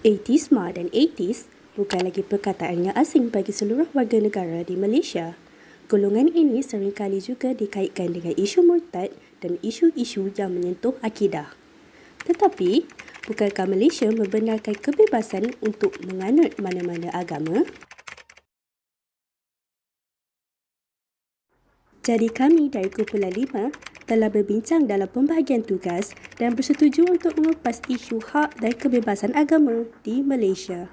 Atheisme dan ateis bukan lagi perkataan yang asing bagi seluruh warga negara di Malaysia. Golongan ini seringkali juga dikaitkan dengan isu murtad dan isu-isu yang menyentuh akidah. Tetapi, bukankah Malaysia membenarkan kebebasan untuk menganut mana-mana agama? Jadi kami dari Kumpulan 5 telah berbincang dalam pembahagian tugas dan bersetuju untuk mengupas isu hak dan kebebasan agama di Malaysia.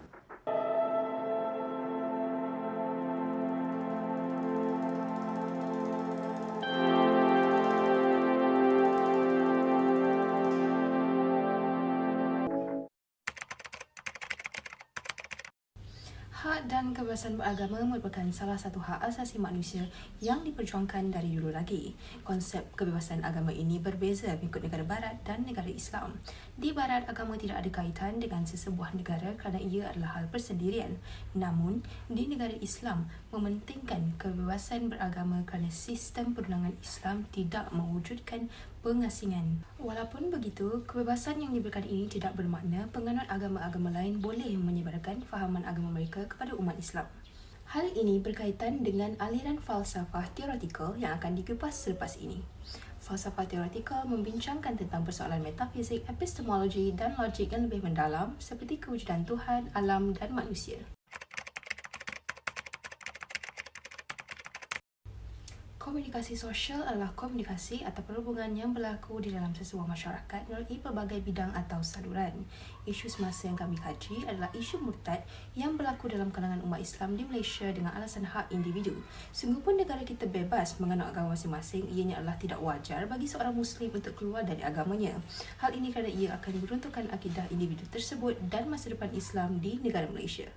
Hak dan kebebasan beragama merupakan salah satu hak asasi manusia yang diperjuangkan dari dulu lagi. Konsep kebebasan agama ini berbeza mengikut negara barat dan negara Islam. Di barat, agama tidak ada kaitan dengan sesebuah negara kerana ia adalah hal persendirian. Namun, di negara Islam mementingkan kebebasan beragama kerana sistem perundangan Islam tidak mewujudkan pengasingan. Walaupun begitu, kebebasan yang diberikan ini tidak bermakna penganut agama-agama lain boleh menyebarkan fahaman agama mereka kepada umat Islam. Hal ini berkaitan dengan aliran falsafah teoretikal yang akan dikupas selepas ini. Falsafah teoretikal membincangkan tentang persoalan metafizik, epistemologi dan logik yang lebih mendalam seperti kewujudan Tuhan, alam dan manusia. Komunikasi sosial adalah komunikasi atau perhubungan yang berlaku di dalam sesebuah masyarakat melalui pelbagai bidang atau saluran. Isu semasa yang kami kaji adalah isu murtad yang berlaku dalam kalangan umat Islam di Malaysia dengan alasan hak individu. Sungguh pun negara kita bebas menganut agama masing-masing, ianya adalah tidak wajar bagi seorang Muslim untuk keluar dari agamanya. Hal ini kerana ia akan meruntuhkan akidah individu tersebut dan masa depan Islam di negara Malaysia.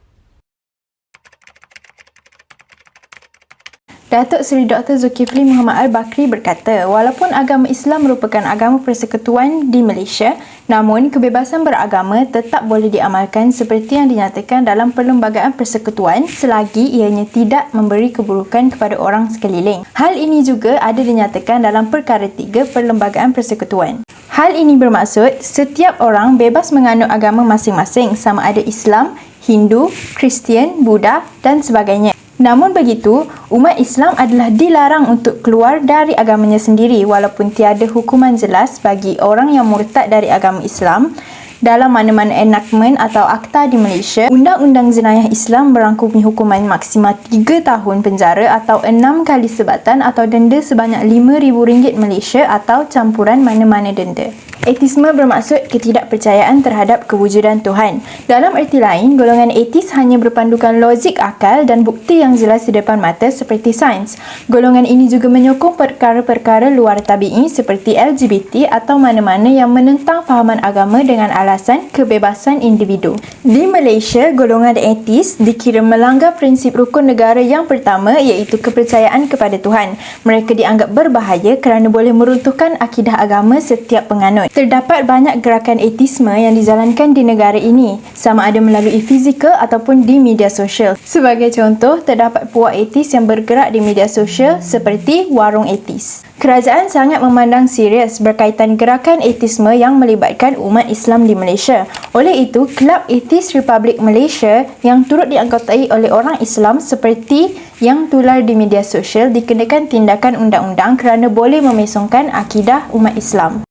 Datuk Seri Dr. Zulkifli Muhammad Al-Bakri berkata, walaupun agama Islam merupakan agama persekutuan di Malaysia, namun kebebasan beragama tetap boleh diamalkan seperti yang dinyatakan dalam Perlembagaan Persekutuan selagi ianya tidak memberi keburukan kepada orang sekeliling. Hal ini juga ada dinyatakan dalam Perkara 3 Perlembagaan Persekutuan. Hal ini bermaksud setiap orang bebas menganut agama masing-masing sama ada Islam, Hindu, Kristian, Buddha dan sebagainya. Namun begitu, umat Islam adalah dilarang untuk keluar dari agamanya sendiri walaupun tiada hukuman jelas bagi orang yang murtad dari agama Islam. Dalam mana-mana enactment atau akta di Malaysia, Undang-Undang Jenayah Islam berangkumi hukuman maksimal 3 tahun penjara atau 6 kali sebatan atau denda sebanyak RM5,000 Malaysia atau campuran mana-mana denda. Ateisme bermaksud ketidakpercayaan terhadap kewujudan Tuhan. Dalam erti lain, golongan ateis hanya berpandukan logik akal dan bukti yang jelas di depan mata seperti sains. Golongan ini juga menyokong perkara-perkara luar tabi'i seperti LGBT atau mana-mana yang menentang fahaman agama dengan alasan kebebasan individu. Di Malaysia, golongan ateis dikira melanggar prinsip rukun negara yang pertama iaitu kepercayaan kepada Tuhan. Mereka dianggap berbahaya kerana boleh meruntuhkan akidah agama setiap penganut. Terdapat banyak gerakan ateisme yang dijalankan di negara ini, sama ada melalui fizikal ataupun di media sosial. Sebagai contoh, terdapat puak ateis yang bergerak di media sosial seperti Warung Ateis. Kerajaan sangat memandang serius berkaitan gerakan ateisme yang melibatkan umat Islam di Malaysia. Oleh itu, Kelab Atheist Republic Malaysia yang turut dianggotai oleh orang Islam seperti yang tular di media sosial dikenakan tindakan undang-undang kerana boleh memesongkan akidah umat Islam.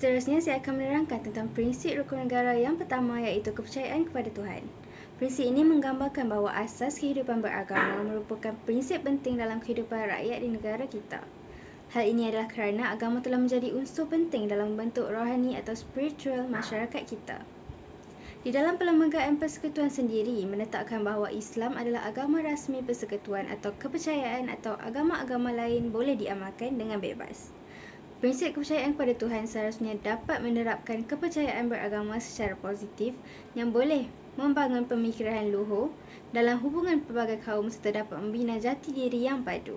Seterusnya, saya akan menerangkan tentang prinsip rukun negara yang pertama iaitu kepercayaan kepada Tuhan. Prinsip ini menggambarkan bahawa asas kehidupan beragama merupakan prinsip penting dalam kehidupan rakyat di negara kita. Hal ini adalah kerana agama telah menjadi unsur penting dalam membentuk rohani atau spiritual masyarakat kita. Di dalam Perlembagaan Persekutuan sendiri menetapkan bahawa Islam adalah agama rasmi persekutuan atau kepercayaan atau agama-agama lain boleh diamalkan dengan bebas. Prinsip kepercayaan kepada Tuhan seharusnya dapat menerapkan kepercayaan beragama secara positif yang boleh membangun pemikiran luhur dalam hubungan pelbagai kaum serta dapat membina jati diri yang padu.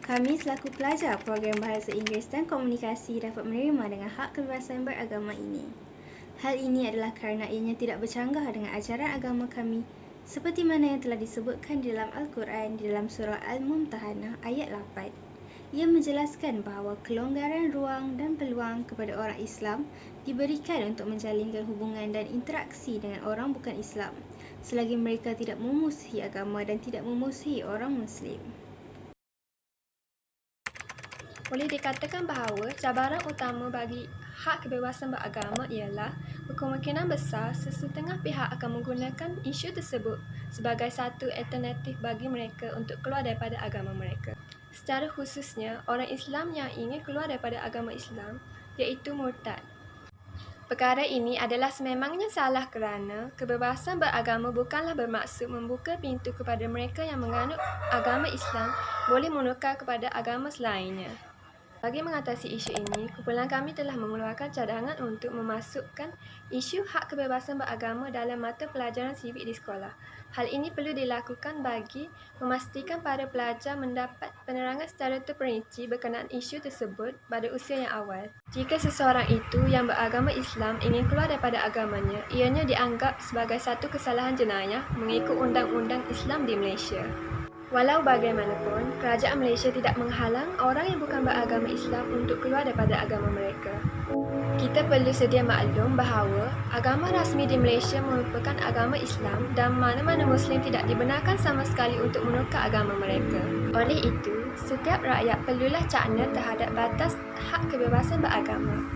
Kami selaku pelajar program Bahasa Inggeris dan Komunikasi dapat menerima dengan hak kebebasan beragama ini. Hal ini adalah kerana ianya tidak bercanggah dengan ajaran agama kami seperti mana yang telah disebutkan di dalam Al-Quran di dalam surah Al-Mumtahanah ayat 8. Ia menjelaskan bahawa kelonggaran ruang dan peluang kepada orang Islam diberikan untuk menjalinkan hubungan dan interaksi dengan orang bukan Islam, selagi mereka tidak memusuhi agama dan tidak memusuhi orang Muslim. Boleh dikatakan bahawa cabaran utama bagi hak kebebasan beragama ialah berkemungkinan besar sesetengah pihak akan menggunakan isu tersebut sebagai satu alternatif bagi mereka untuk keluar daripada agama mereka. Secara khususnya, orang Islam yang ingin keluar daripada agama Islam, iaitu murtad. Perkara ini adalah sememangnya salah kerana kebebasan beragama bukanlah bermaksud membuka pintu kepada mereka yang menganut agama Islam boleh menukar kepada agama selainnya. Bagi mengatasi isu ini, kumpulan kami telah mengeluarkan cadangan untuk memasukkan isu hak kebebasan beragama dalam mata pelajaran sivik di sekolah. Hal ini perlu dilakukan bagi memastikan para pelajar mendapat penerangan secara terperinci berkenaan isu tersebut pada usia yang awal. Jika seseorang itu yang beragama Islam ingin keluar daripada agamanya, ianya dianggap sebagai satu kesalahan jenayah mengikut undang-undang Islam di Malaysia. Walau bagaimanapun, kerajaan Malaysia tidak menghalang orang yang bukan beragama Islam untuk keluar daripada agama mereka. Kita perlu sedia maklum bahawa agama rasmi di Malaysia merupakan agama Islam dan mana-mana Muslim tidak dibenarkan sama sekali untuk menukar agama mereka. Oleh itu, setiap rakyat perlulah cakna terhadap batas hak kebebasan beragama.